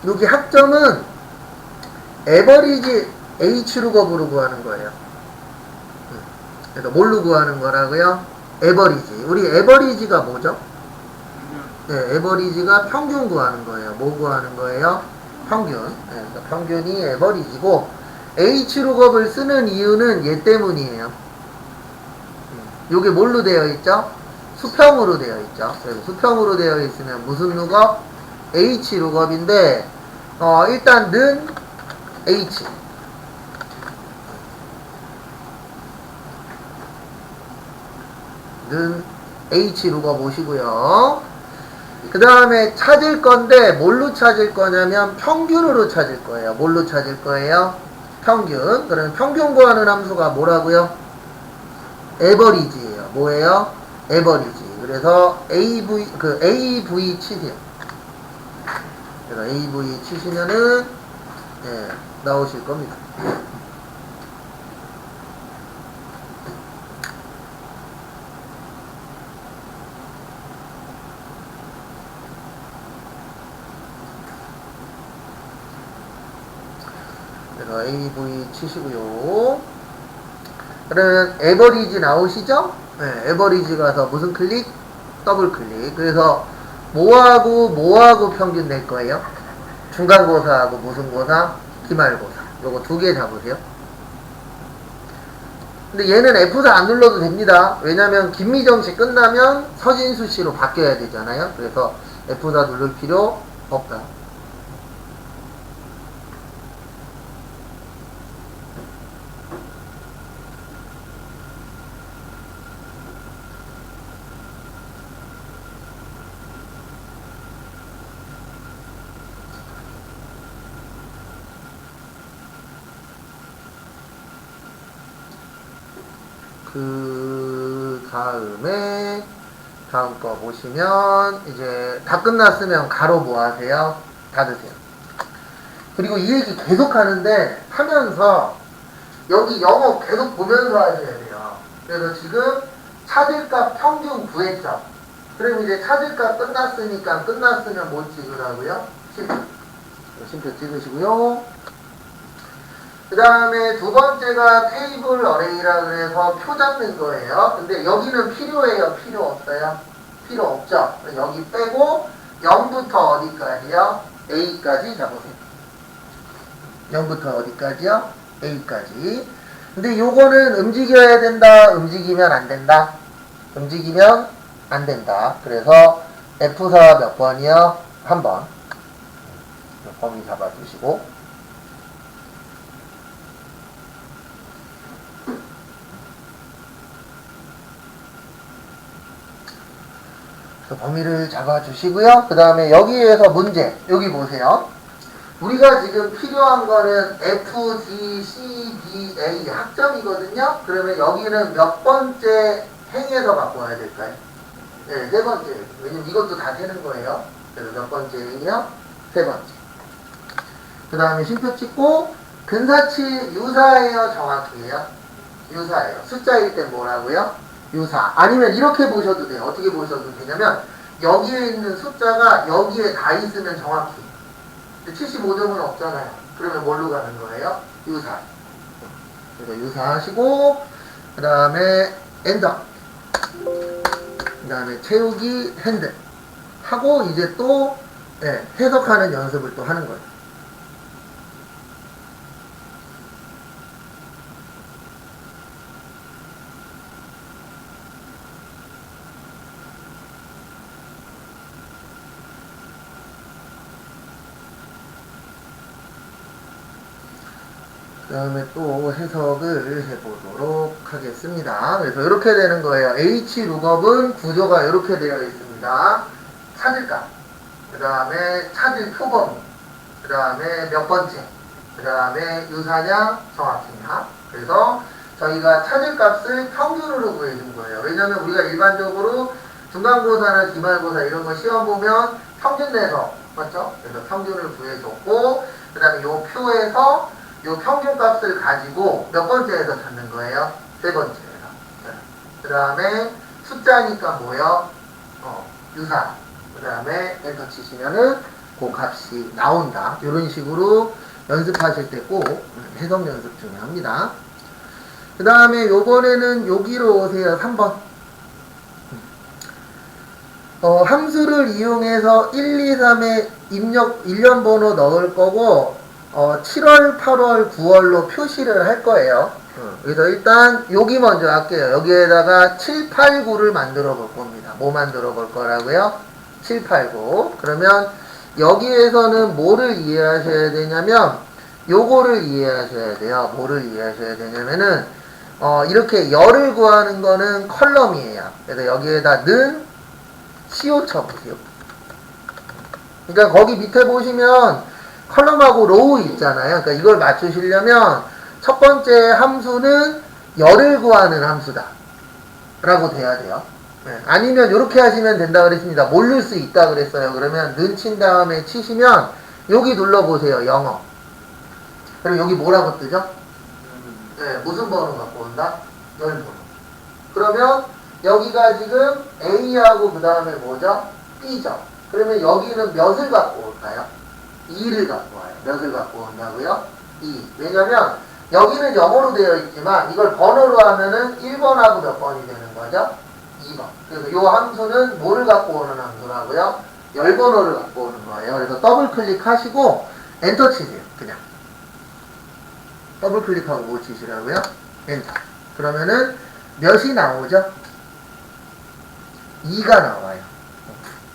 여기 학점은 에버리지 H룩업으로 구하는 거예요. 그래서 뭘로 구하는 거라고요? 에버리지. 우리 에버리지가 뭐죠? 네, 에버리지가 평균 구하는 거예요. 뭐 구하는 거예요? 평균. 네, 그러니까 평균이 에버리지고, H룩업을 쓰는 이유는 얘 때문이에요. 요게 뭘로 되어 있죠? 수평으로 되어 있죠. 그래서 수평으로 되어 있으면 무슨 룩업? H룩업인데, 일단 는 H. 는 H룩업 오시고요. 그 다음에 찾을 건데 뭘로 찾을 거냐면 평균으로 찾을 거예요. 뭘로 찾을 거예요? 평균. 그러면 평균 구하는 함수가 뭐라고요? 에버리지예요. 뭐예요? 에버리지. 그래서 AV 치세요. 그래서 AV 치시면은 나오실 겁니다. 그래서 AV 치시고요. 그러면 에버리지 나오시죠? 네, 에버리지 가서 무슨 클릭? 더블 클릭. 그래서 뭐하고 평균 낼 거예요? 중간고사하고 무슨 고사? 기말고사. 요거 두 개 잡으세요. 근데 얘는 F4 안 눌러도 됩니다. 왜냐면 김미정씨 끝나면 서진수씨로 바뀌어야 되잖아요. 그래서 F4 누를 필요 없다. 그 다음에 다음 거 보시면 이제 다 끝났으면 가로 뭐 하세요? 닫으세요. 그리고 이 얘기 계속 하는데 하면서 여기 영어 계속 보면서 하셔야 돼요. 그래서 지금 차질값 평균 구했죠. 그럼 이제 차질값 끝났으면 뭐 찍으라고요? 쉼표 찍으시고요. 그 다음에 두 번째가 테이블 어레이라 그래서 표 잡는 거예요. 근데 여기는 필요해요? 필요 없어요? 필요 없죠. 여기 빼고 0부터 어디까지요? A까지 잡으세요. 0부터 어디까지요? A까지. 근데 요거는 움직여야 된다, 움직이면 안 된다? 움직이면 안 된다. 그래서 F4 몇 번이요? 한 번. 범위 잡아주시고. 범위를 잡아주시고요. 그 다음에 여기에서 문제, 여기 보세요. 우리가 지금 필요한 거는 F, D, C, D, A 학점이거든요. 그러면 여기는 몇 번째 행에서 바꿔야 될까요? 네, 세 번째. 왜냐면 이것도 다 되는 거예요. 그래서 몇 번째 행이요? 세 번째. 그 다음에 쉼표 찍고, 근사치 유사예요? 정확히예요? 유사예요. 숫자일 때 뭐라고요? 유사. 아니면 이렇게 보셔도 돼요. 어떻게 보셔도 되냐면 여기에 있는 숫자가 여기에 다 있으면 정확히. 75점은 없잖아요. 그러면 뭘로 가는 거예요? 유사. 그래서 유사하시고 그 다음에 엔터. 그 다음에 채우기 핸들. 하고 이제 또 해석하는 연습을 또 하는 거예요. 그 다음에 또 해석을 해보도록 하겠습니다. 그래서 이렇게 되는 거예요. H룩업은 구조가 이렇게 되어 있습니다. 찾을값, 그 다음에 찾을 표범위, 그 다음에 몇 번째, 그 다음에 유사냐, 정확히냐. 그래서 저희가 찾을 값을 평균으로 구해준 거예요. 왜냐면 우리가 일반적으로 중간고사나 기말고사 이런 거 시험 보면 평균 내서, 맞죠? 그래서 평균을 구해줬고, 그 다음에 요 표에서 요 평균 값을 가지고 몇 번째에서 찾는 거예요? 세 번째에서. 그 다음에 숫자니까 뭐요? 유사. 그 다음에 엔터 치시면은 그 값이 나온다. 이런 식으로 연습하실 때 꼭 해석 연습 중에 합니다. 그 다음에 요번에는 여기로 오세요. 3번. 함수를 이용해서 1, 2, 3에 입력 1년 번호 넣을 거고 7월, 8월, 9월로 표시를 할 거예요. 그래서 일단 여기 먼저 할게요. 여기에다가 7, 8, 9를 만들어 볼 겁니다. 뭐 만들어 볼 거라고요? 7, 8, 9. 그러면 여기에서는 뭐를 이해하셔야 되냐면 요거를 이해하셔야 돼요. 뭐를 이해하셔야 되냐면은 이렇게 열을 구하는 거는 컬럼이에요. 그래서 여기에다 는 CO 쳐보세요. 그러니까 거기 밑에 보시면 컬럼하고 로우 있잖아요. 그러니까 이걸 맞추시려면 첫 번째 함수는 열을 구하는 함수다 라고 돼야 돼요. 네. 아니면 이렇게 하시면 된다 그랬습니다. 모를 수 있다 그랬어요. 그러면 는 친 다음에 치시면 여기 눌러보세요. 영어. 그럼 여기 뭐라고 뜨죠? 네, 무슨 번호 갖고 온다? 열 번호. 그러면 여기가 지금 A하고 그 다음에 뭐죠? B죠. 그러면 여기는 몇을 갖고 올까요? 2를 갖고 와요. 몇을 갖고 온다고요? 2. 왜냐면 여기는 영어로 되어 있지만 이걸 번호로 하면은 1번하고 몇 번이 되는 거죠? 2번. 그래서 이 함수는 뭐를 갖고 오는 함수라고요? 열 번호를 갖고 오는 거예요. 그래서 더블 클릭하시고 엔터 치세요. 그냥. 더블 클릭하고 뭐 치시라고요? 엔터. 그러면은 몇이 나오죠? 2가 나와요.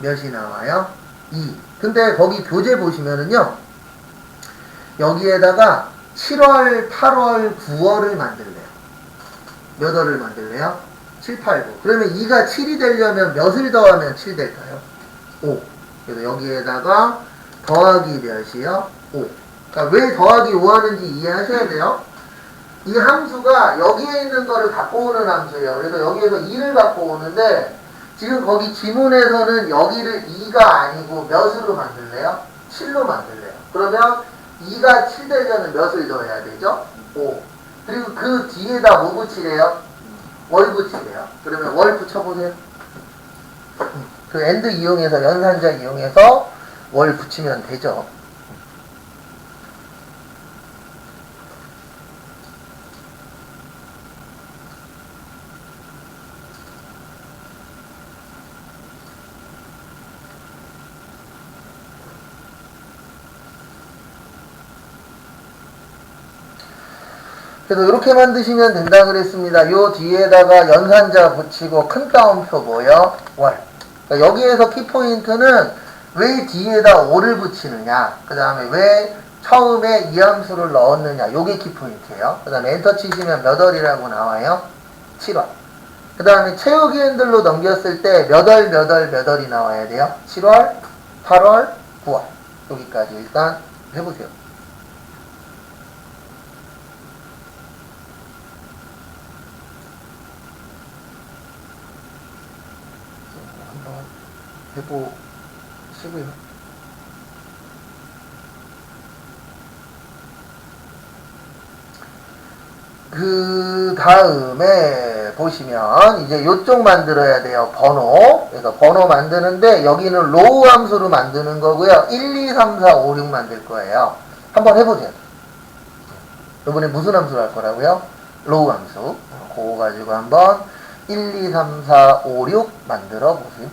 몇이 나와요? 2. 근데 거기 교재 보시면은요. 여기에다가 7월, 8월, 9월을 만들래요. 몇 월을 만들래요? 7, 8, 9. 그러면 2가 7이 되려면 몇을 더하면 7 될까요? 5. 그래서 여기에다가 더하기 몇이요? 5. 그러니까 왜 더하기 5 하는지 이해하셔야 돼요. 이 함수가 여기에 있는 거를 갖고 오는 함수예요. 그래서 여기에서 2를 갖고 오는데 지금 거기 지문에서는 여기를 2가 아니고 몇으로 만들래요? 7로 만들래요. 그러면 2가 7 되려면 몇을 넣어야 되죠? 5. 그리고 그 뒤에다 뭐 붙이래요? 월 붙이래요. 그러면 월 붙여보세요. 그 엔드 이용해서 연산자 이용해서 월 붙이면 되죠. 그래서 이렇게 만드시면 된다 그랬습니다. 요 뒤에다가 연산자 붙이고 큰 따옴표 뭐요? 월. 그러니까 여기에서 키포인트는 왜 뒤에다 5를 붙이느냐, 그 다음에 왜 처음에 이 함수를 넣었느냐, 요게 키포인트예요. 그 다음에 엔터 치시면 몇 월이라고 나와요? 7월. 그 다음에 채우기 핸들로 넘겼을 때 몇 월, 몇 월, 몇 월이 나와야 돼요? 7월, 8월, 9월. 여기까지 일단 해보세요. 해보시고요. 그 다음에 보시면 이제 요쪽 만들어야 돼요. 번호. 그래서 번호 만드는데 여기는 로우 함수로 만드는 거고요. 1, 2, 3, 4, 5, 6 만들 거예요. 한번 해보세요. 이번에 무슨 함수를 할 거라고요? 로우 함수. 그거 가지고 한번 1, 2, 3, 4, 5, 6 만들어 보세요.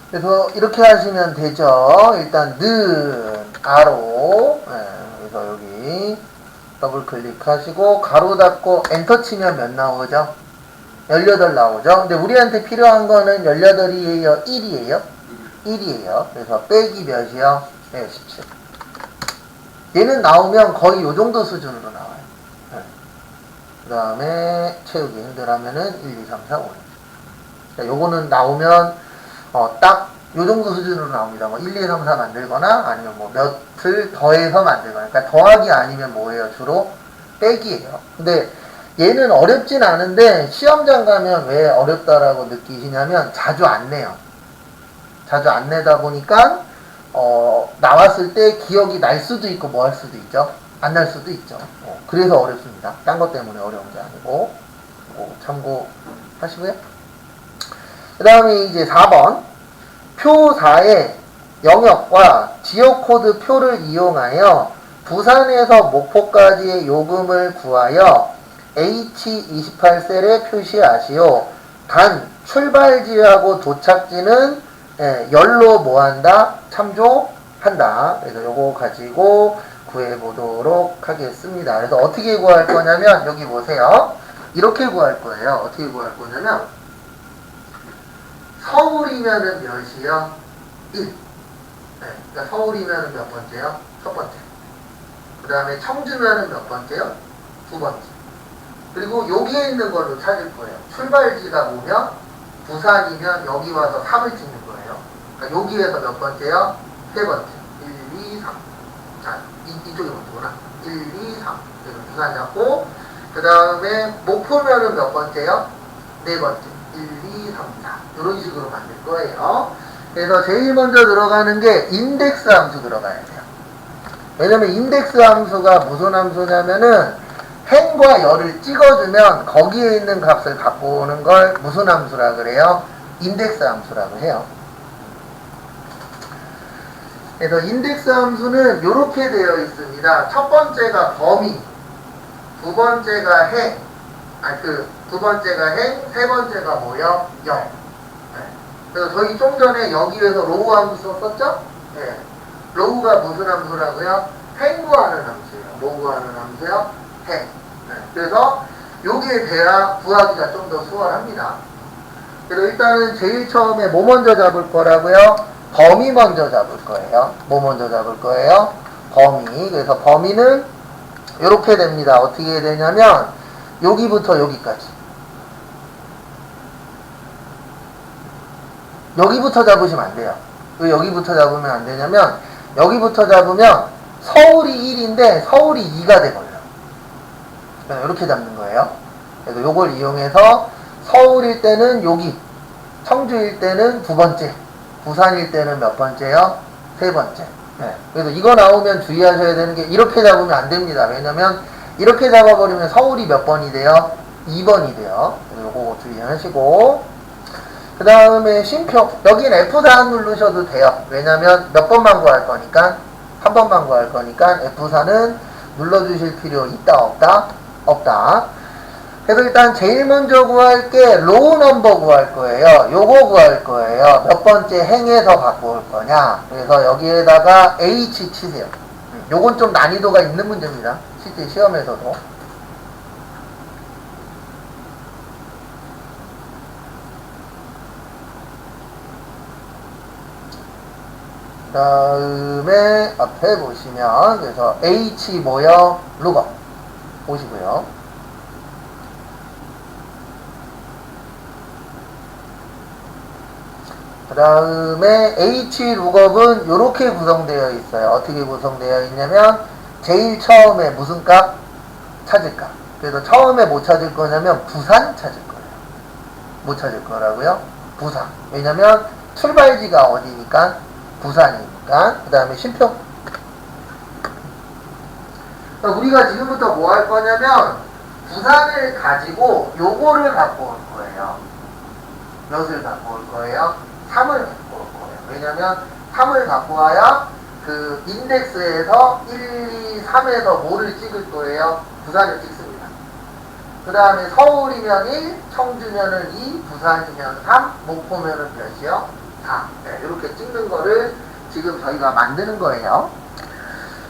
그래서 이렇게 하시면 되죠. 일단 는 가로, 그래서 여기 더블 클릭하시고 가로 닫고 엔터 치면 몇 나오죠? 18 나오죠. 근데 우리한테 필요한 거는 18이에요? 1이에요? 1이에요. 그래서 빼기 몇이요? 네, 17. 얘는 나오면 거의 요 정도 수준으로 나와요. 네. 그 다음에 채우기 힘들하면은 1, 2, 3, 4, 5. 자, 요거는 나오면 딱 요 정도 수준으로 나옵니다. 뭐 1, 2, 3, 4 만들거나 아니면 뭐 몇을 더해서 만들거나. 그러니까 더하기 아니면 뭐예요? 주로 빼기예요. 근데 얘는 어렵진 않은데 시험장 가면 왜 어렵다라고 느끼시냐면 자주 안 내요. 자주 안 내다 보니까 나왔을 때 기억이 날 수도 있고 뭐 할 수도 있죠. 안 날 수도 있죠. 그래서 어렵습니다. 딴 것 때문에 어려운 게 아니고 참고하시고요. 그 다음에 이제 4번 표 4의 영역과 지역코드 표를 이용하여 부산에서 목포까지의 요금을 구하여 H28셀에 표시하시오. 단 출발지하고 도착지는 열로 뭐한다? 참조한다. 그래서 요거 가지고 구해보도록 하겠습니다. 그래서 어떻게 구할 거냐면 여기 보세요. 이렇게 구할 거예요. 어떻게 구할 거냐면 서울이면은 몇이요? 1. 그러니까 서울이면은 몇 번째요? 첫 번째. 그 다음에 청주면은 몇 번째요? 두 번째. 그리고 여기에 있는 걸로 찾을 거예요. 출발지가 뭐면 부산이면 여기 와서 3을 찍는 거예요. 그러니까 여기에서 몇 번째요? 세 번째. 1, 2, 3. 자, 이쪽이 먼저구나. 1, 2, 3. 그래서 부산 잡고, 그 다음에 목포면은 몇 번째요? 네 번째. 1, 2, 3, 4. 이런 식으로 만들 거예요. 그래서 제일 먼저 들어가는 게 인덱스 함수 들어가야 돼요. 왜냐면 인덱스 함수가 무슨 함수냐면은 행과 열을 찍어주면 거기에 있는 값을 갖고 오는 걸 무슨 함수라 그래요? 인덱스 함수라고 해요. 그래서 인덱스 함수는 이렇게 되어 있습니다. 첫 번째가 범위, 두 번째가 행, 두 번째가 행, 세 번째가 뭐요? 열. 그래서 저희 좀 전에 여기에서 로우 함수 썼죠? 네. 로우가 무슨 함수라고요? 행 구하는 함수예요. 뭐 구하는 함수요? 행. 네. 그래서 여기에 대야 구하기가 좀 더 수월합니다. 그래서 일단은 제일 처음에 뭐 먼저 잡을 거라고요? 범위 먼저 잡을 거예요. 뭐 먼저 잡을 거예요? 범위. 그래서 범위는 이렇게 됩니다. 어떻게 되냐면 여기부터 여기까지. 여기부터 잡으시면 안 돼요. 왜 여기부터 잡으면 안 되냐면 여기부터 잡으면 서울이 1인데 서울이 2가 돼버려요. 이렇게 잡는 거예요. 그래서 요걸 이용해서 서울일 때는 여기, 청주일 때는 두 번째, 부산일 때는 몇 번째요? 세 번째. 네. 그래서 이거 나오면 주의하셔야 되는 게 이렇게 잡으면 안 됩니다. 왜냐면 이렇게 잡아버리면 서울이 몇 번이 돼요? 2번이 돼요. 그래서 요거 주의하시고, 그 다음에 쉼표. 여긴 F4 누르셔도 돼요. 왜냐면 몇 번만 구할 거니까, 한 번만 구할 거니까 F4는 눌러주실 필요 있다, 없다? 없다. 그래서 일단 제일 먼저 구할 게 로우 넘버 구할 거예요. 요거 구할 거예요. 몇 번째 행에서 갖고 올 거냐. 그래서 여기에다가 H 치세요. 요건 좀 난이도가 있는 문제입니다. 실제 시험에서도. 그 다음에 앞에 보시면 그래서 H 뭐요? 룩업 보시고요. 그 다음에 H 룩업은 이렇게 구성되어 있어요. 어떻게 구성되어 있냐면 제일 처음에 무슨 값? 찾을 값. 그래서 처음에 뭐 찾을 거냐면 부산 찾을 거예요. 뭐 찾을 거라고요? 부산. 왜냐면 출발지가 어디니까? 부산이니까. 그 다음에 쉼표. 우리가 지금부터 뭐 할 거냐면 부산을 가지고 요거를 갖고 올 거예요. 몇을 갖고 올 거예요? 3을 갖고 올 거예요. 왜냐면 3을 갖고 와야 그 인덱스에서 1, 2, 3에서 뭐를 찍을 거예요? 부산을 찍습니다. 그 다음에 서울이면 1, 청주면은 2, 부산이면 3, 목포면은 몇이요? 4. 네, 이렇게 찍는 거를 지금 저희가 만드는 거예요.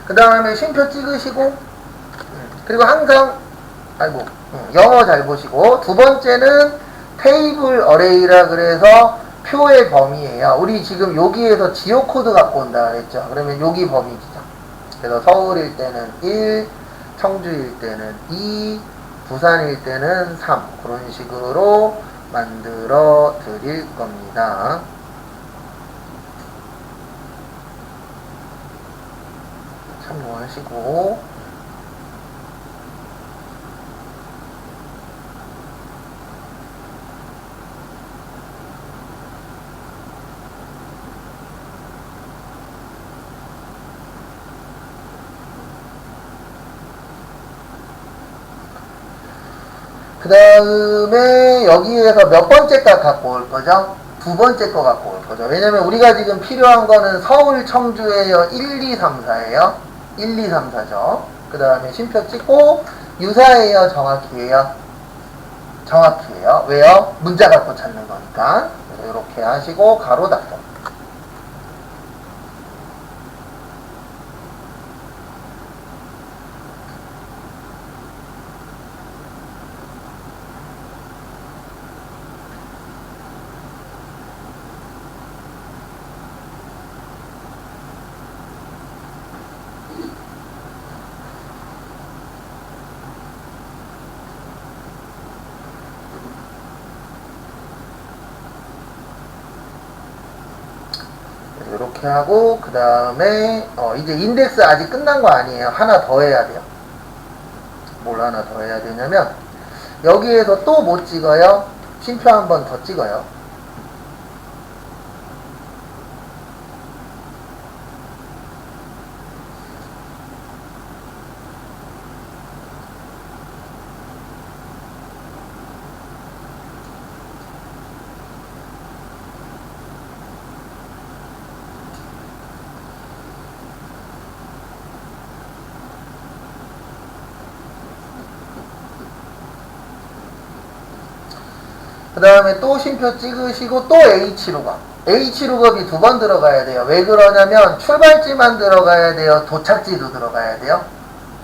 그 다음에 쉼표 찍으시고, 그리고 항상, 영어 잘 보시고, 두 번째는 테이블 어레이라 그래서 표의 범위예요. 우리 지금 여기에서 지오 코드 갖고 온다 그랬죠. 그러면 여기 범위지죠. 그래서 서울일 때는 1, 청주일 때는 2, 부산일 때는 3. 그런 식으로 만들어 드릴 겁니다. 참고하시고, 그 다음에 여기에서 몇 번째 값 갖고 올 거죠? 두 번째 거 갖고 올 거죠. 왜냐면 우리가 지금 필요한 거는 서울, 청주에요. 1, 2, 3, 4에요. 1, 2, 3, 4죠. 그 다음에 쉼표 찍고 유사에요. 정확히에요. 정확히에요. 왜요? 문자 갖고 찾는 거니까. 이렇게 하시고 가로 닫고. 이렇게 하고 그 다음에 이제 인덱스 아직 끝난 거 아니에요. 하나 더 해야 돼요. 뭘 하나 더 해야 되냐면 여기에서 또 뭐 찍어요? 쉼표 한 번 더 찍어요. 그 다음에 또 쉼표 찍으시고 또 H룩업. H룩업이 두 번 들어가야 돼요. 왜 그러냐면 출발지만 들어가야 돼요. 도착지도 들어가야 돼요.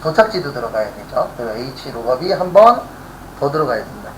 도착지도 들어가야 되죠. 그래서 H룩업이 한 번 더 들어가야 됩니다.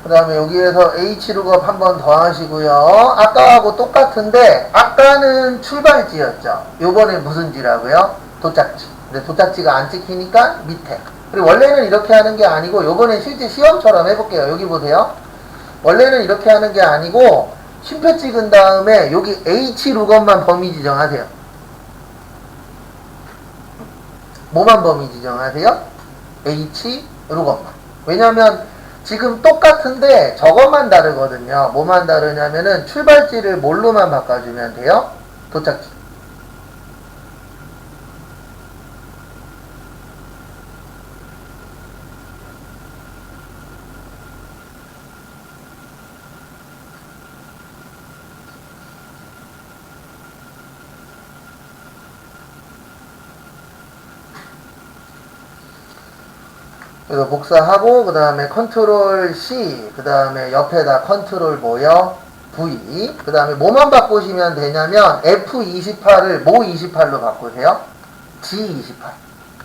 그 다음에 여기에서 H룩업 한 번 더 하시고요. 아까하고 똑같은데 아까는 출발지였죠. 요번에 무슨 지라고요? 도착지. 근데 도착지가 안 찍히니까 밑에. 그리고 원래는 이렇게 하는 게 아니고 요번에 실제 시험처럼 해볼게요. 여기 보세요. 원래는 이렇게 하는 게 아니고 쉼표 찍은 다음에 여기 H룩업만 범위 지정하세요. 뭐만 범위 지정하세요? H룩업만. 왜냐면 지금 똑같은데 저것만 다르거든요. 뭐만 다르냐면은 출발지를 뭘로만 바꿔주면 돼요? 도착지. 그래서 복사하고 그 다음에 컨트롤 C 그 다음에 옆에다 컨트롤 뭐요? V 그 다음에 뭐만 바꾸시면 되냐면 F28을 뭐 28로 바꾸세요? G28.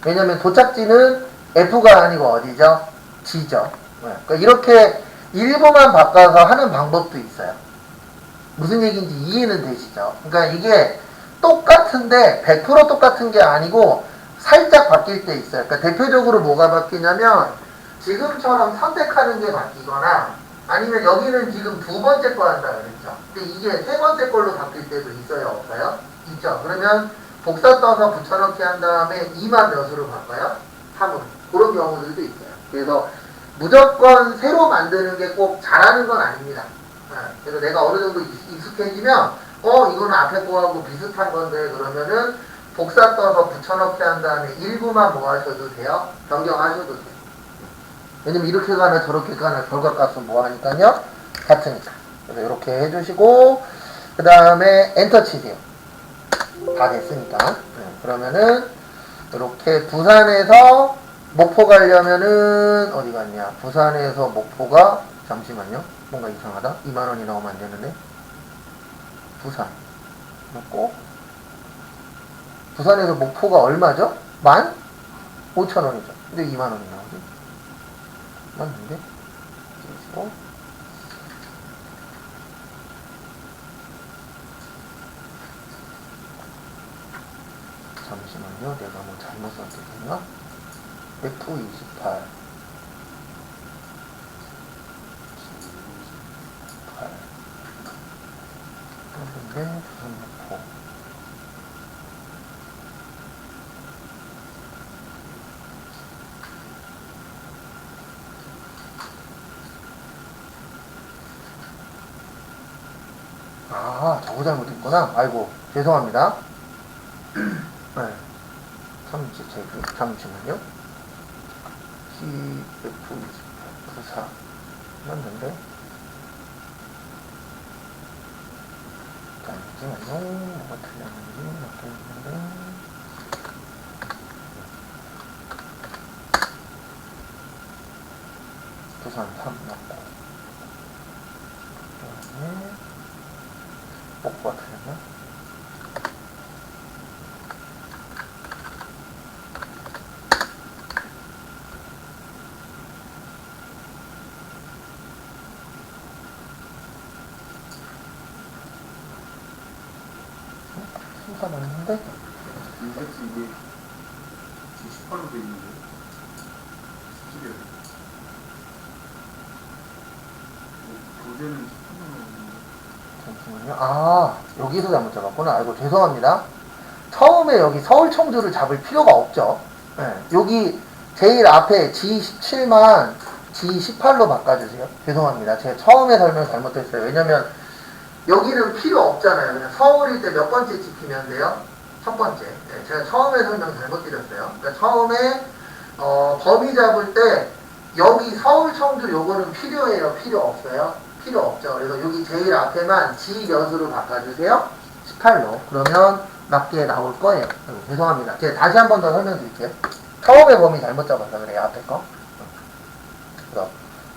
왜냐면 도착지는 F가 아니고 어디죠? G죠. 그러니까 이렇게 일부만 바꿔서 하는 방법도 있어요. 무슨 얘기인지 이해는 되시죠? 그러니까 이게 똑같은데 100% 똑같은 게 아니고 살짝 바뀔 때 있어요. 그러니까 대표적으로 뭐가 바뀌냐면 지금처럼 선택하는 게 바뀌거나 아니면 여기는 지금 두 번째 거 한다 그랬죠. 근데 이게 세 번째 걸로 바뀔 때도 있어요, 없어요? 있죠. 그러면 복사 떠서 붙여넣기 한 다음에 2만 몇으로 바꿔요? 3으로. 그런 경우들도 있어요. 그래서 무조건 새로 만드는 게 꼭 잘하는 건 아닙니다. 그래서 내가 어느 정도 익숙해지면 이거는 앞에 거하고 비슷한 건데 그러면은 복사 떠서 붙여넣기 한 다음에 일부만 뭐 하셔도 돼요? 변경하셔도 돼요. 왜냐면 이렇게 가나 저렇게 가나 결과값은 뭐 하니까요? 같으니까. 그래서 이렇게 해주시고 그 다음에 엔터 치세요. 다 됐으니까. 그러면은 이렇게 부산에서 목포 가려면은 어디 갔냐? 부산에서 목포가 잠시만요. 뭔가 이상하다. 2만원이 나오면 안 되는데. 부산 먹고 부산에서 목포가 얼마죠? 15,000원이죠. 근데 2만원이 나오지? 맞는데? 그리고 잠시만요. 내가 뭐 잘못 썼겠나? F28 근데 부산 목포 저거 잘못했구나. 아이고 죄송합니다. 네. 잠시만요. TF28 맞는데? 잠시만요. 뭐가 틀렸는지 맞겠는데. 부산 3 맞고. 그 다음에 목포가 틀렸나? 순서 맞는데? 인덱스 이게 18로 돼 있는데 17이에요. 교재는 18로 잠시만요. 여기서 잘못 잡았구나. 아이고 죄송합니다. 처음에 여기 서울 청주를 잡을 필요가 없죠. 네, 여기 제일 앞에 G17만 G18로 바꿔주세요. 죄송합니다. 제가 처음에 설명 잘못했어요. 왜냐면 여기는 필요 없잖아요. 그냥 서울일 때 몇 번째 찍히면 돼요? 첫 번째. 네, 제가 처음에 설명 잘못 드렸어요. 그러니까 처음에 범위 잡을 때 여기 서울 청주 요거는 필요해요? 필요 없어요? 필요 없죠. 그래서 여기 제일 앞에만 G 몇으로 바꿔주세요. 18로. 그러면 맞게 나올 거예요. 죄송합니다. 제가 다시 한 번 더 설명드릴게요. 처음에 범위 잘못 잡아서 그래요. 앞에 거. 그럼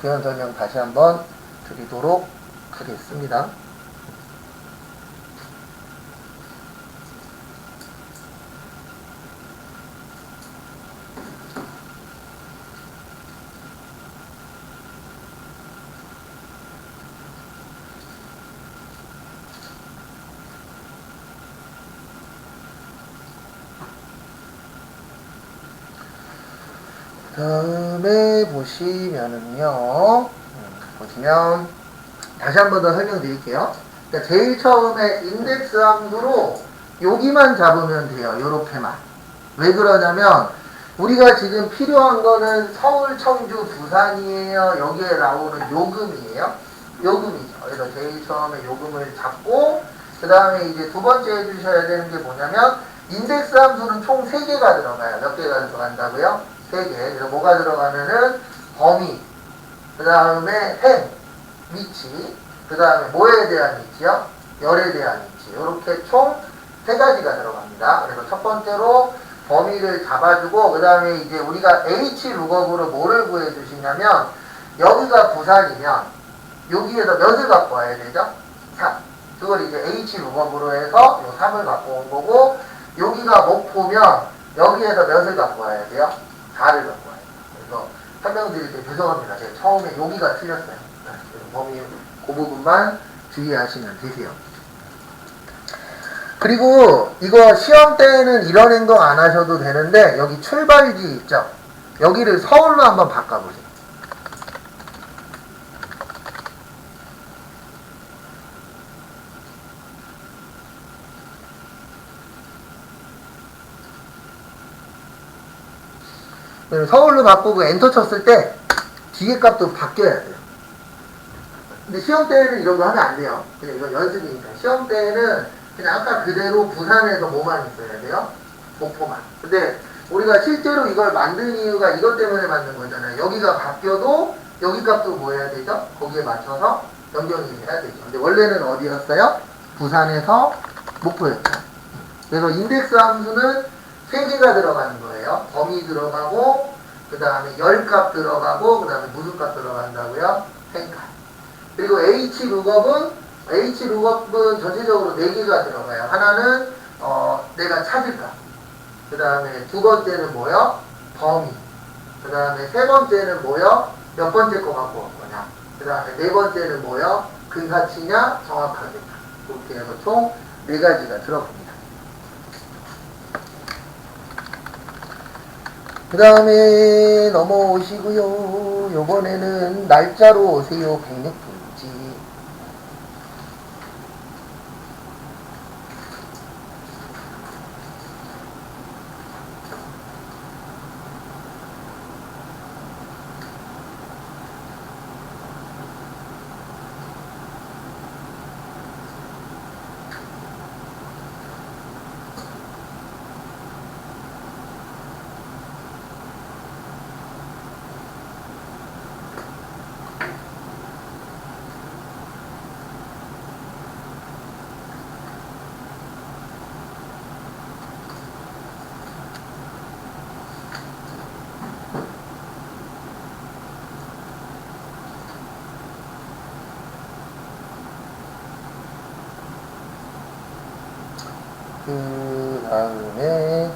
표현 설명 다시 한 번 드리도록 하겠습니다. 다음에 보시면은요, 보시면 다시 한 번 더 설명드릴게요. 그러니까 제일 처음에 인덱스 함수로 여기만 잡으면 돼요. 요렇게만. 왜 그러냐면 우리가 지금 필요한 거는 서울, 청주, 부산이에요. 여기에 나오는 요금이에요. 요금이죠. 그래서 제일 처음에 요금을 잡고 그 다음에 이제 두 번째 해주셔야 되는 게 뭐냐면 인덱스 함수는 총 3개가 들어가요. 몇 개가 들어간다고요? 3개. 그래서 뭐가 들어가면은 범위, 그 다음에 행, 위치, 그 다음에 뭐에 대한 위치요? 열에 대한 위치. 이렇게 총 3가지가 들어갑니다. 그래서 첫 번째로 범위를 잡아주고 그 다음에 이제 우리가 H 룩업으로 뭐를 구해주시냐면 여기가 부산이면 여기에서 몇을 갖고 와야 되죠? 3. 그걸 이제 H 룩업으로 해서 요 3을 갖고 온 거고 여기가 목포면 여기에서 몇을 갖고 와야 돼요? 4를 갖고 와야 돼요. 그래서 설명드릴 때 죄송합니다. 제가 처음에 여기가 틀렸어요. 그래서 범위 그 부분만 주의하시면 되세요. 그리고 이거 시험 때는 이런 행동 안 하셔도 되는데 여기 출발지 있죠? 여기를 서울로 한번 바꿔보세요. 서울로 바꾸고 엔터 쳤을 때 뒤에 값도 바뀌어야 돼요. 근데 시험 때는 이런 거 하면 안 돼요. 그냥 이건 연습이니까. 시험 때는 그냥 아까 그대로 부산에서 뭐만 있어야 돼요? 목포만. 근데 우리가 실제로 이걸 만든 이유가 이것 때문에 만든 거잖아요. 여기가 바뀌어도 여기 값도 뭐 해야 되죠? 거기에 맞춰서 변경이 돼야 되죠. 근데 원래는 어디였어요? 부산에서 목포였죠. 그래서 인덱스 함수는 3개가 들어가는 거예요. 범위 들어가고, 그 다음에 열값 들어가고, 그 다음에 무슨 값 들어간다고요? 생값. 그리고 hlookup hlookup 전체적으로 4개가 들어가요. 하나는 내가 찾을 값. 그 다음에 두 번째는 뭐요? 범위. 그 다음에 세 번째는 뭐요? 몇 번째 거 갖고 온 거냐. 그 다음에 네 번째는 뭐요? 근사치냐? 정확하게. 그렇게 해서 총 4가지가 들어갑니다. 그 다음에 넘어오시고요. 요번에는 날짜로 오세요. 106분지. 그 다음에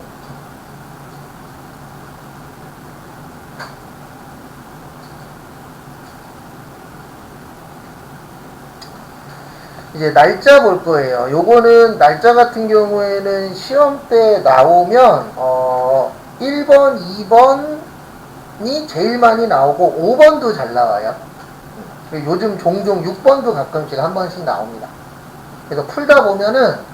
이제 날짜 볼 거예요. 요거는 날짜 같은 경우에는 시험 때 나오면 1번, 2번이 제일 많이 나오고 5번도 잘 나와요. 요즘 종종 6번도 가끔씩 한 번씩 나옵니다. 그래서 풀다 보면은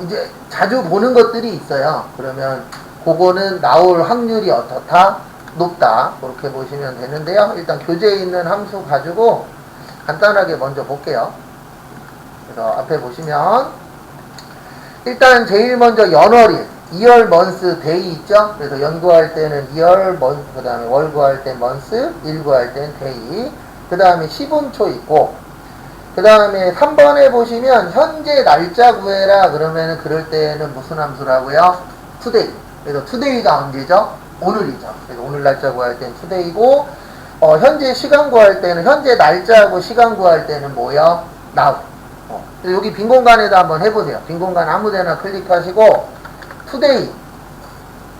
이제 자주 보는 것들이 있어요. 그러면 그거는 나올 확률이 어떻다? 높다. 그렇게 보시면 되는데요. 일단 교재에 있는 함수 가지고 간단하게 먼저 볼게요. 그래서 앞에 보시면 일단 제일 먼저 연월일 2월 먼스 데이 있죠? 그래서 연 구할 때는 2월 먼스, 그 다음에 월 구할 때 먼스, 일 구할 때는 데이, 그 다음에 시분초 있고, 그 다음에 3번에 보시면 현재 날짜 구해라 그러면은 그럴 때는 무슨 함수라고요? 투데이. 그래서 투데이가 언제죠? 오늘이죠. 그래서 오늘 날짜 구할 때는 투데이고, 현재 시간 구할 때는 현재 날짜하고 시간 구할 때는 뭐요? now. 여기 빈 공간에다 한번 해보세요. 빈 공간 아무데나 클릭하시고 투데이.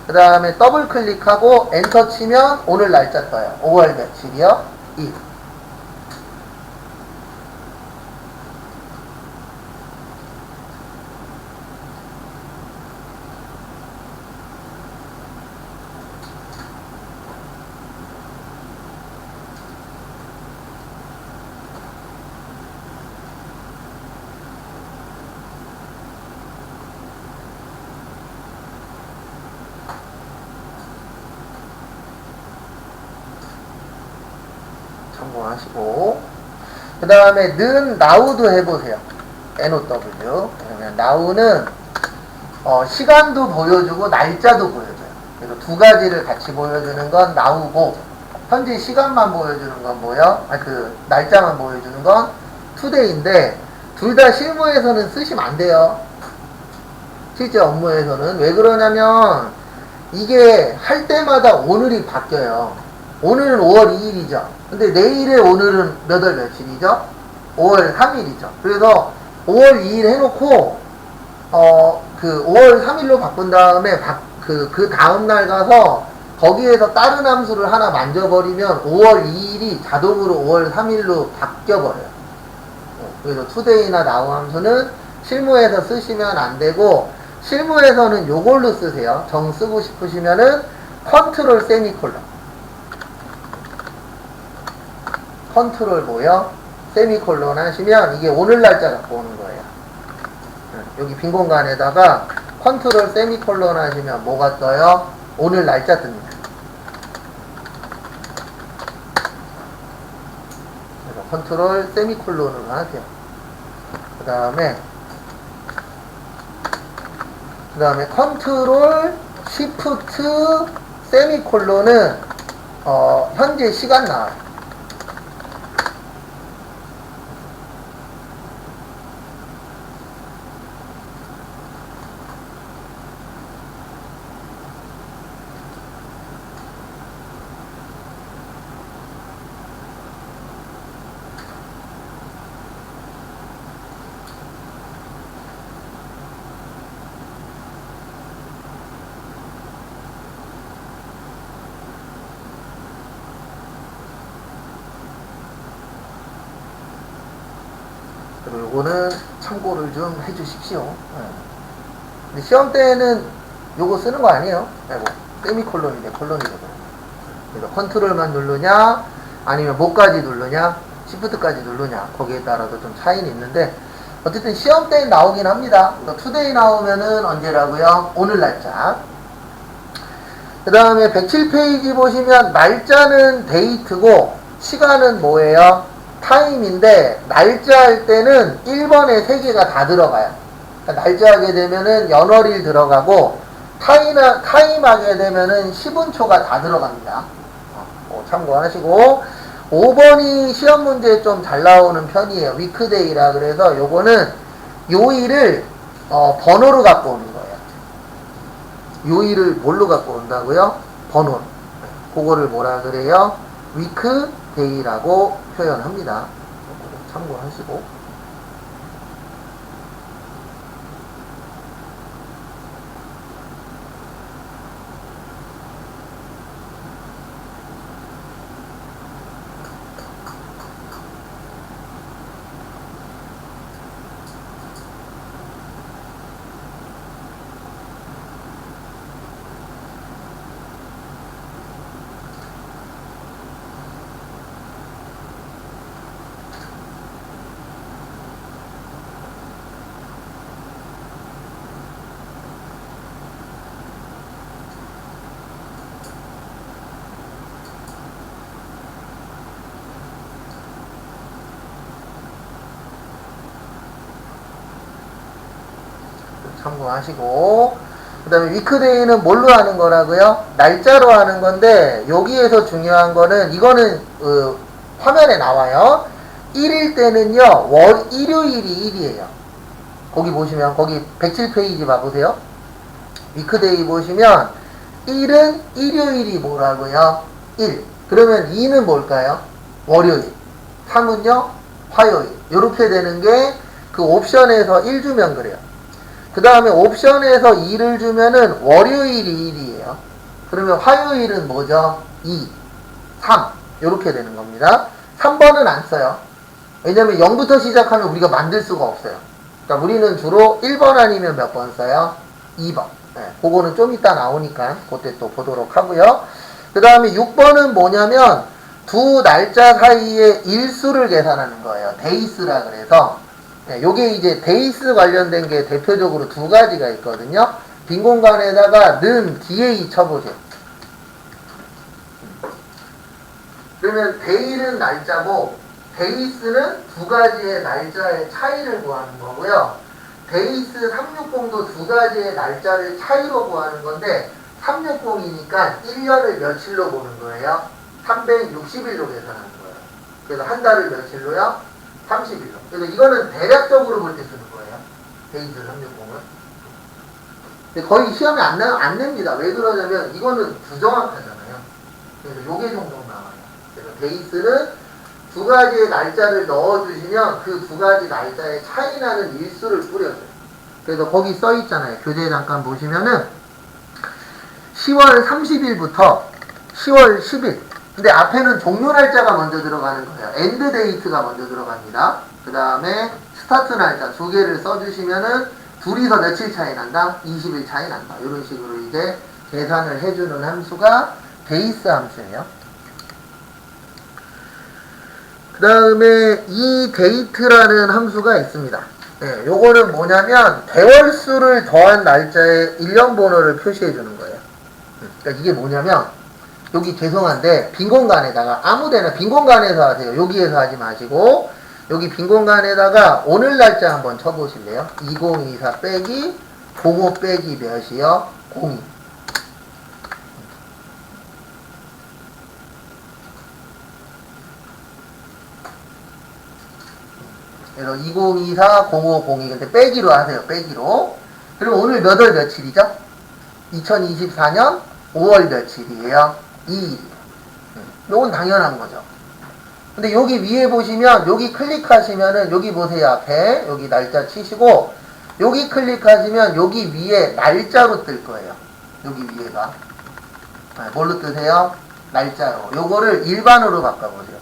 그 다음에 더블 클릭하고 엔터 치면 오늘 날짜 떠요. 5월 며칠이요? 2일. 참고하시고 그 다음에 는 now도 해보세요. NOW. 그러면 now는 시간도 보여주고 날짜도 보여줘요. 그래서 두 가지를 같이 보여주는 건 now고 현재 시간만 보여주는 건 뭐요? 그 날짜만 보여주는 건 today인데 둘 다 실무에서는 쓰시면 안 돼요. 실제 업무에서는. 왜 그러냐면 이게 할 때마다 오늘이 바뀌어요. 오늘은 5월 2일이죠. 근데 내일의 오늘은 몇 월 며칠이죠? 5월 3일이죠. 그래서 5월 2일 해놓고 그 5월 3일로 바꾼 다음에 그 다음날 가서 거기에서 다른 함수를 하나 만져버리면 5월 2일이 자동으로 5월 3일로 바뀌어버려요. 그래서 today나 now 함수는 실무에서 쓰시면 안 되고 실무에서는 요걸로 쓰세요. 정 쓰고 싶으시면은 컨트롤 세미콜론. 컨트롤 뭐요? 세미콜론 하시면 이게 오늘 날짜 갖고 오는 거예요. 여기 빈 공간에다가 컨트롤 세미콜론 하시면 뭐가 떠요? 오늘 날짜 뜹니다. 그래서 컨트롤 세미콜론으로 하세요. 그 다음에 컨트롤 시프트 세미콜론은 현재 시간 나와요. 그리고 요거는 참고를 좀 해주십시오. 근데 시험 때는 요거 쓰는 거 아니에요. 아이고, 세미콜론인데 콜론이거든요. 그래서 컨트롤만 누르냐, 아니면 뭐까지 누르냐, 시프트까지 누르냐, 거기에 따라서 좀 차이는 있는데, 어쨌든 시험 때 나오긴 합니다. 투데이 나오면은 언제라고요? 오늘 날짜. 그 다음에 107페이지 보시면 날짜는 데이트고 시간은 뭐예요? 타임인데 날짜 할 때는 1번에 3개가 다 들어가요. 그러니까 날짜 하게 되면은 연월일 들어가고 타임 하게 되면은 10분초가 다 들어갑니다. 참고하시고 5번이 시험 문제에 좀 잘 나오는 편이에요. 위크데이라 그래서 요거는 요일을 번호로 갖고 오는 거예요. 요일을 뭘로 갖고 온다고요? 번호로. 그거를 뭐라 그래요? 위크데이라고 표현합니다. 참고하시고. 참고하시고, 그 다음에 위크데이는 뭘로 하는 거라고요? 날짜로 하는 건데 여기에서 중요한 거는 이거는 화면에 나와요. 1일 때는요 일요일이 1이에요. 거기 보시면 거기 107페이지 봐보세요. 위크데이 보시면 1은 일요일이 뭐라고요? 1. 그러면 2는 뭘까요? 월요일. 3은요 화요일. 이렇게 되는 게 그 옵션에서 1 주면 그래요. 그 다음에 옵션에서 2를 주면은 월요일이 1이에요. 그러면 화요일은 뭐죠? 2, 3 이렇게 되는 겁니다. 3번은 안 써요. 왜냐면 0부터 시작하면 우리가 만들 수가 없어요. 그러니까 우리는 주로 1번 아니면 몇 번 써요? 2번. 네, 그거는 좀 이따 나오니까 그때 또 보도록 하고요. 그 다음에 6번은 뭐냐면 두 날짜 사이의 일수를 계산하는 거예요. 데이스라 그래서 네, 요게 이제 데이스 관련된 게 대표적으로 두 가지가 있거든요. 빈 공간에다가 는 DA 쳐보세요. 그러면 데이는 날짜고 데이스는 두 가지의 날짜의 차이를 구하는 거고요. 데이스 360도 두 가지의 날짜를 차이로 구하는 건데 360이니까 1년을 며칠로 보는 거예요? 360일로 계산하는 거예요. 그래서 한 달을 며칠로요? 30일로. 그래서 이거는 대략적으로 볼 때 쓰는 거예요. 데이트 360은. 근데 거의 시험에 안 냅니다. 왜 그러냐면 이거는 부정확하잖아요. 그래서 요게 종종 나와요. 그래서 데이트는 두 가지의 날짜를 넣어주시면 그 두 가지 날짜의 차이 나는 일수를 뿌려줘요. 그래서 거기 써 있잖아요. 교재 잠깐 보시면은 10월 30일부터 10월 10일. 근데 앞에는 종료 날짜가 먼저 들어가는 거예요. 엔드 데이트가 먼저 들어갑니다. 그 다음에 스타트 날짜 두 개를 써주시면은 둘이서 며칠 차이 난다? 20일 차이 난다. 이런 식으로 이제 계산을 해주는 함수가 베이스 함수예요. 그 다음에 이 데이트라는 함수가 있습니다. 네, 요거는 뭐냐면 대월수를 더한 날짜에 일련 번호를 표시해 주는 거예요. 그러니까 이게 뭐냐면 여기 죄송한데 빈 공간에다가 아무데나 빈 공간에서 하세요. 여기에서 하지 마시고 여기 빈 공간에다가 오늘 날짜 한번 쳐보실래요? 2024 빼기 05 빼기 몇이요? 02. 그래서 2024 05 02 근데 빼기로 하세요. 빼기로. 그리고 오늘 몇 월 며칠이죠? 2024년 5월 며칠이에요? 2일. 이건 당연한 거죠. 근데 여기 위에 보시면 여기 클릭하시면은 여기 보세요. 앞에 여기 날짜 치시고 여기 클릭하시면 여기 위에 날짜로 뜰 거예요. 여기 위에가 뭘로 뜨세요? 날짜로. 요거를 일반으로 바꿔보세요.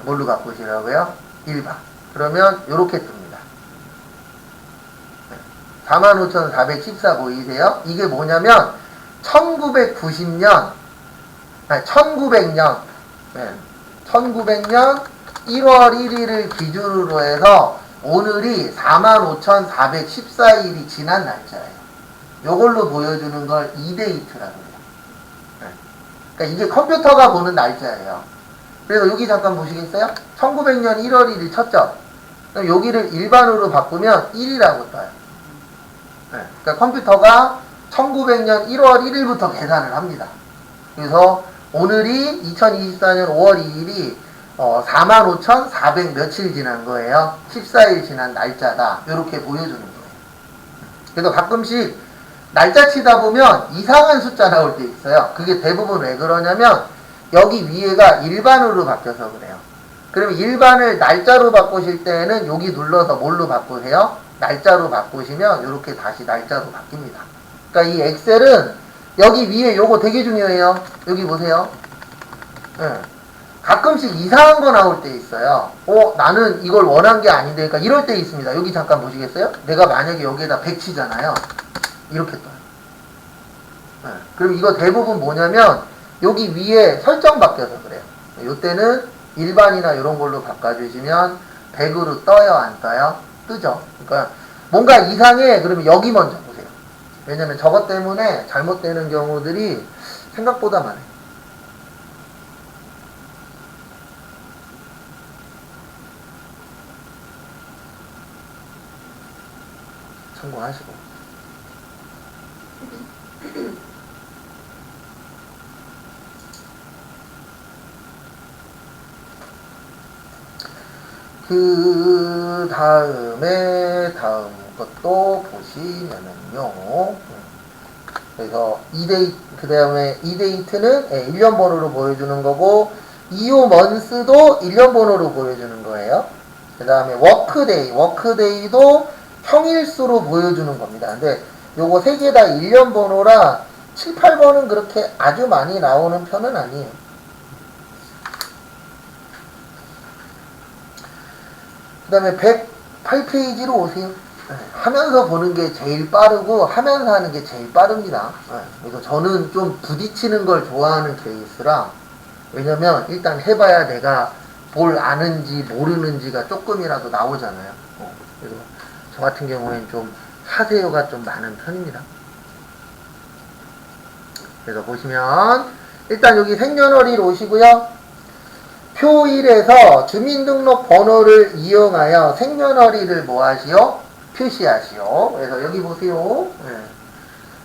뭘로 바꾸시라고요? 일반. 그러면 요렇게 뜹니다. 45,414 보이세요? 이게 뭐냐면 1990년 1900년 1900년 1월 1일을 기준으로 해서 오늘이 45,414일이 지난 날짜예요. 요걸로 보여주는 걸 이데이트라고 해요. 그러니까 이게 컴퓨터가 보는 날짜예요. 그래서 여기 잠깐 보시겠어요? 1900년 1월 1일 쳤죠? 그럼 여기를 일반으로 바꾸면 1이라고 떠요. 그러니까 컴퓨터가 1900년 1월 1일부터 계산을 합니다. 그래서 오늘이 2024년 5월 2일이 45,400 며칠 지난 거예요. 14일 지난 날짜다. 이렇게 보여주는 거예요. 그래서 가끔씩 날짜 치다 보면 이상한 숫자 나올 때 있어요. 그게 대부분 왜 그러냐면 여기 위에가 일반으로 바뀌어서 그래요. 그러면 일반을 날짜로 바꾸실 때는 여기 눌러서 뭘로 바꾸세요? 날짜로 바꾸시면 이렇게 다시 날짜로 바뀝니다. 그러니까 이 엑셀은 여기 위에 요거 되게 중요해요. 여기 보세요. 가끔씩 이상한 거 나올 때 있어요. 나는 이걸 원한 게 아닌데, 그러니까 이럴 때 있습니다. 여기 잠깐 보시겠어요? 내가 만약에 여기에다 100 치잖아요. 이렇게 떠요. 그리고 이거 대부분 뭐냐면 여기 위에 설정 바뀌어서 그래요. 요때는 일반이나 이런 걸로 바꿔주시면 100으로 떠요, 안 떠요? 뜨죠. 그러니까 뭔가 이상해. 그러면 여기 먼저 보세요. 왜냐면 저것 때문에 잘못되는 경우들이 생각보다 많아요. 참고하시고. 그 다음에 다음 것도 보시면은요. 그래서 그 다음에 이데이트는 1년 번호로 보여주는 거고 이오먼스도 1년 번호로 보여주는 거예요. 그 다음에 워크데이도 평일수로 보여주는 겁니다. 근데 요거 세 개 다 1년 번호라 7, 8번은 그렇게 아주 많이 나오는 편은 아니에요. 그 다음에 108페이지로 오세요. 하면서 보는 게 제일 빠르고 하면서 하는 게 제일 빠릅니다. 그래서 저는 좀 부딪히는 걸 좋아하는 케이스라, 왜냐면 일단 해봐야 내가 뭘 아는지 모르는지가 조금이라도 나오잖아요. 그래서 저 같은 경우에는 좀 하세요가 좀 많은 편입니다. 그래서 보시면 일단 여기 생년월일 오시고요. 표 1에서 주민등록 번호를 이용하여 생년월일을 뭐하시오? 표시하시오. 그래서 여기 보세요.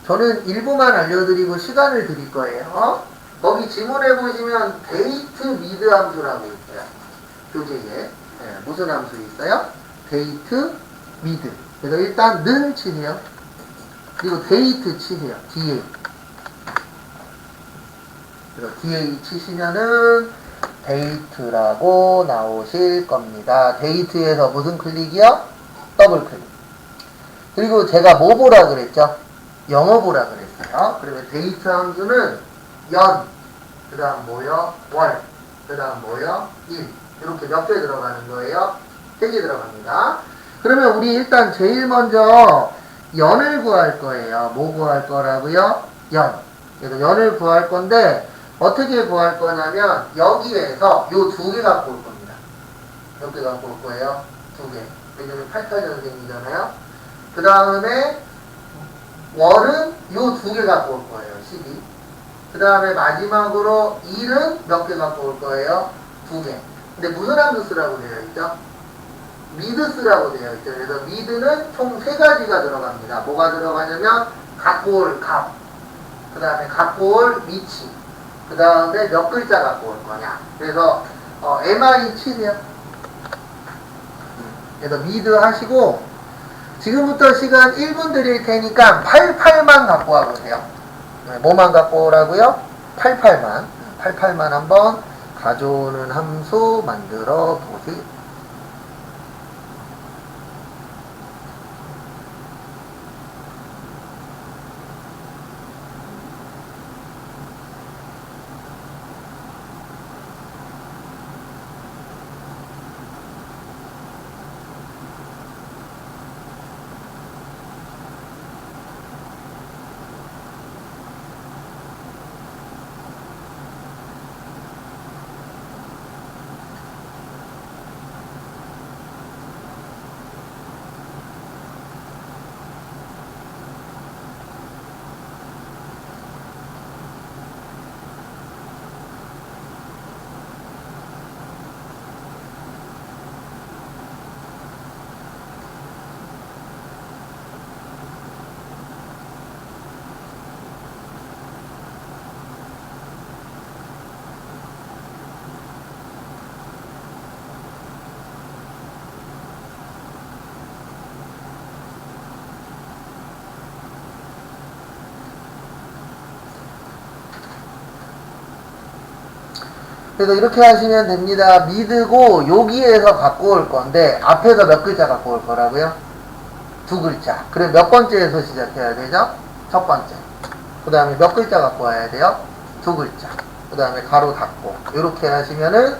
저는 일부만 알려드리고 시간을 드릴 거예요. 거기 지문에 보시면 데이트 미드 함수라고 있어요. 교재에. 무슨 함수 있어요? 데이트 미드. 그래서 일단 는 치세요. 그리고 데이트 치세요. DA. 그래서 DA 치시면은 데이트라고 나오실 겁니다. 데이트에서 무슨 클릭이요? 더블 클릭. 그리고 제가 뭐 보라 그랬죠? 영어 보라 그랬어요. 그러면 데이트 함수는 연, 그 다음 뭐요? 월, 그 다음 뭐요? 일. 이렇게 몇 개 들어가는 거예요? 3개 들어갑니다. 그러면 우리 일단 제일 먼저 연을 구할 거예요. 뭐 구할 거라고요? 연. 그래서 연을 구할 건데 어떻게 구할 거냐면 여기에서 요 2개 갖고 올 겁니다. 몇 개 갖고 올 거예요? 2개. 왜냐면 88년생이잖아요. 그 다음에 월은 요 2개 갖고 올 거예요. 12. 그 다음에 마지막으로 1은 몇 개 갖고 올 거예요? 2개. 근데 무슨 함수 쓰라고 되어 있죠? 미드 쓰라고 되어 있죠. 그래서 미드는 총 3가지가 들어갑니다. 뭐가 들어가냐면 갖고 올 값, 그 다음에 갖고 올 위치, 그 다음에 몇 글자 갖고 올 거냐. 그래서 MI 치세요. 그래서 미드 하시고 지금부터 시간 1분 드릴 테니까 88만 갖고 와보세요. 뭐만 갖고 오라고요? 88만. 88만 한번 가져오는 함수 만들어 보세요. 그래서 이렇게 하시면 됩니다. 미드고 여기에서 갖고 올 건데 앞에서 몇 글자 갖고 올 거라고요? 2글자. 그럼 몇 번째에서 시작해야 되죠? 첫 번째. 그 다음에 몇 글자 갖고 와야 돼요? 2글자. 그 다음에 가로 닫고 이렇게 하시면은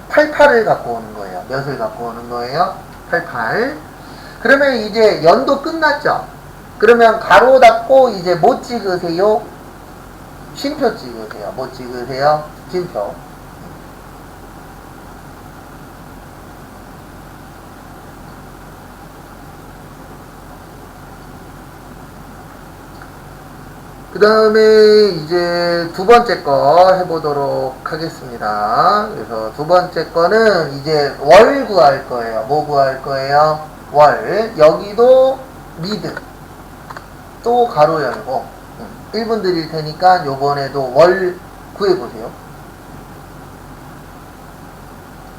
88을 갖고 오는 거예요. 몇을 갖고 오는 거예요? 88. 그러면 이제 연도 끝났죠? 그러면 가로 닫고 이제 뭐 찍으세요? 쉼표 찍으세요. 뭐 찍으세요? 쉼표. 그 다음에 이제 두 번째 거 해보도록 하겠습니다. 그래서 두 번째 거는 이제 월 구할 거예요. 뭐 구할 거예요? 월. 여기도 미드. 또 가로 열고. 1분 드릴 테니까 요번에도 월 구해보세요.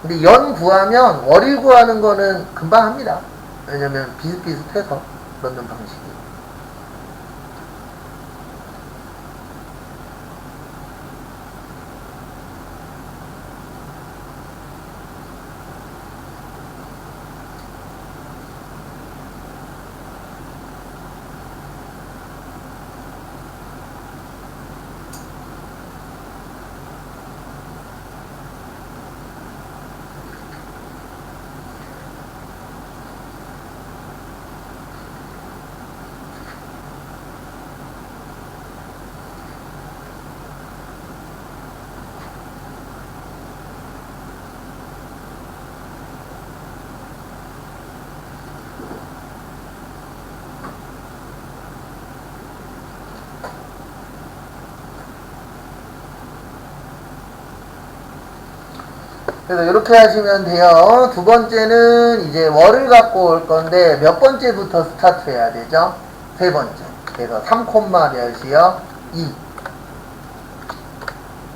근데 연 구하면 월일 구하는 거는 금방 합니다. 왜냐면 비슷비슷해서 넣는 방식이. 그래서 이렇게 하시면 돼요. 두 번째는 이제 월을 갖고 올 건데 몇 번째부터 스타트 해야 되죠? 세 번째. 그래서 3, 몇이요? 2.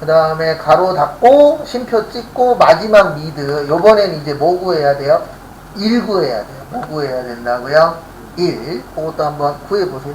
그 다음에 가로 닫고 쉼표 찍고 마지막 미드. 요번엔 이제 뭐 구해야 돼요? 1 구해야 돼요. 뭐 구해야 된다고요? 1. 그것도 한번 구해보세요.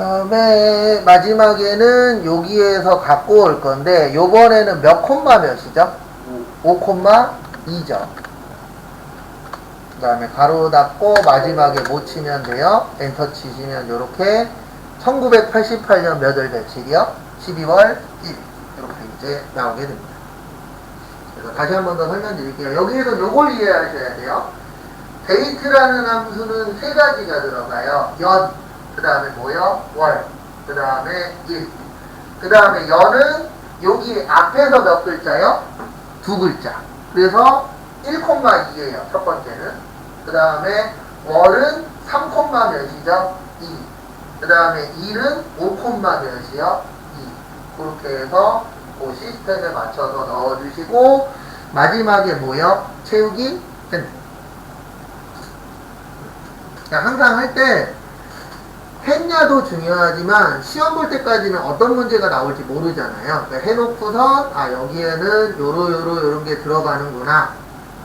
그다음에 마지막에는 여기에서 갖고 올 건데 요번에는 몇 콤마 몇이죠? 5,2죠. 그 다음에 가로 닫고 마지막에 못 치면 돼요. 엔터 치시면 요렇게 1988년 몇 월 며칠이요? 12월 1일 이렇게 이제 나오게 됩니다. 그래서 다시 한 번 더 설명드릴게요. 여기에서 요걸 이해하셔야 돼요. 데이트라는 함수는 세 가지가 들어가요. 연, 그 다음에 뭐요? 월, 그 다음에 일. 그 다음에 연은 여기 앞에서 몇 글자요? 두 글자. 그래서 1,2예요. 첫 번째는. 그 다음에 월은 3, 몇이죠? 2. 그 다음에 일은 5, 몇이요? 2. 그렇게 해서 그 시스템에 맞춰서 넣어주시고 마지막에 뭐요? 채우기 됩니다. 항상 할 때 했냐도 중요하지만 시험 볼 때까지는 어떤 문제가 나올지 모르잖아요. 그러니까 해놓고선 여기에는 요런 게 들어가는구나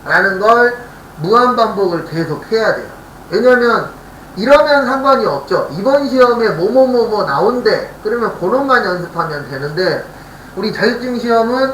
라는 걸 무한반복을 계속 해야 돼요. 왜냐면 이러면 상관이 없죠. 이번 시험에 뭐뭐뭐뭐 나온대. 그러면 그것만 연습하면 되는데 우리 자격증 시험은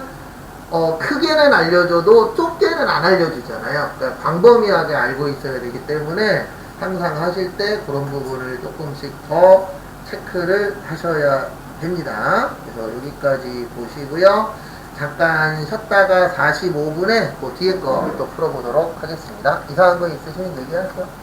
크게는 알려줘도 좁게는 안 알려주잖아요. 그러니까 광범위하게 알고 있어야 되기 때문에 항상 하실 때 그런 부분을 조금씩 더 체크를 하셔야 됩니다. 그래서 여기까지 보시고요. 잠깐 쉬었다가 45분에 그 뒤에 거 또 풀어보도록 하겠습니다. 이상한 거 있으시면 얘기하세요.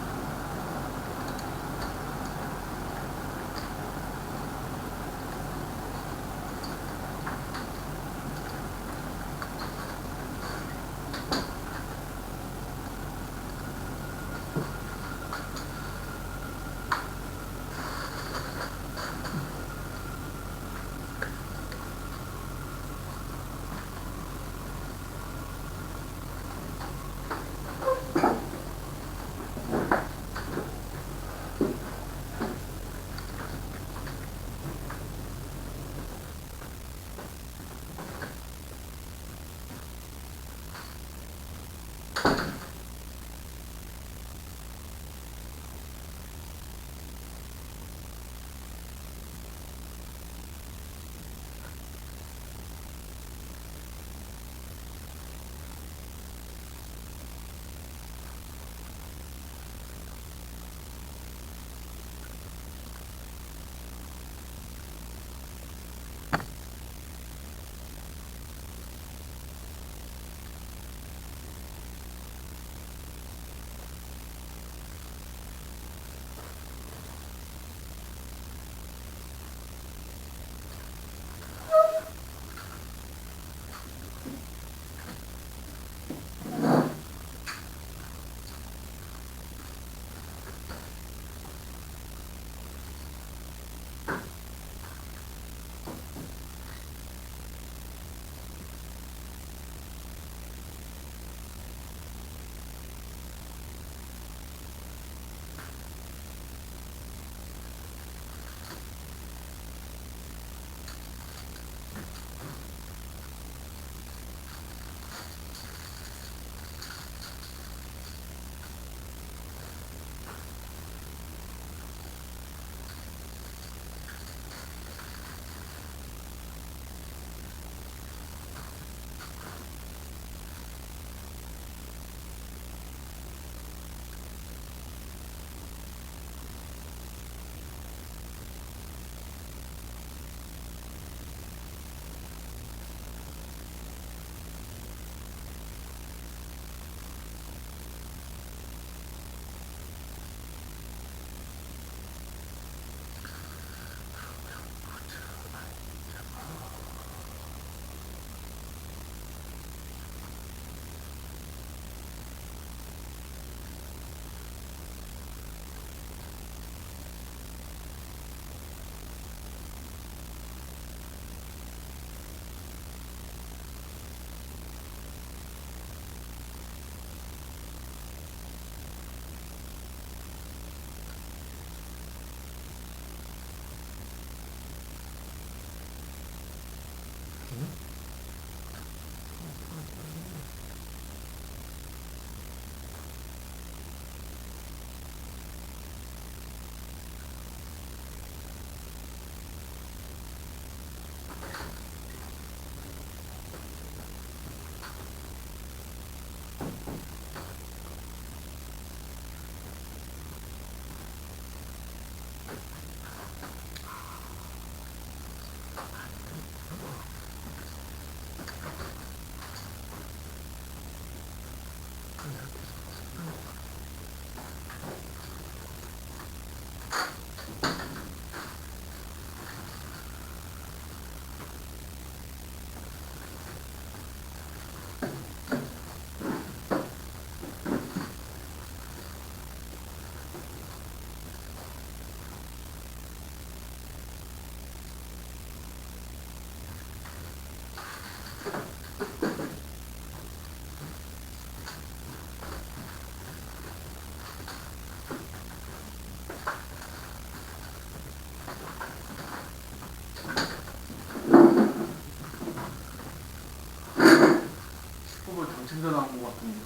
챙겨 나온 것 같은데요?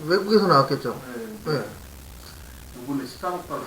외국에서 나왔겠죠. 네. 네. 요번에 식사 먹다가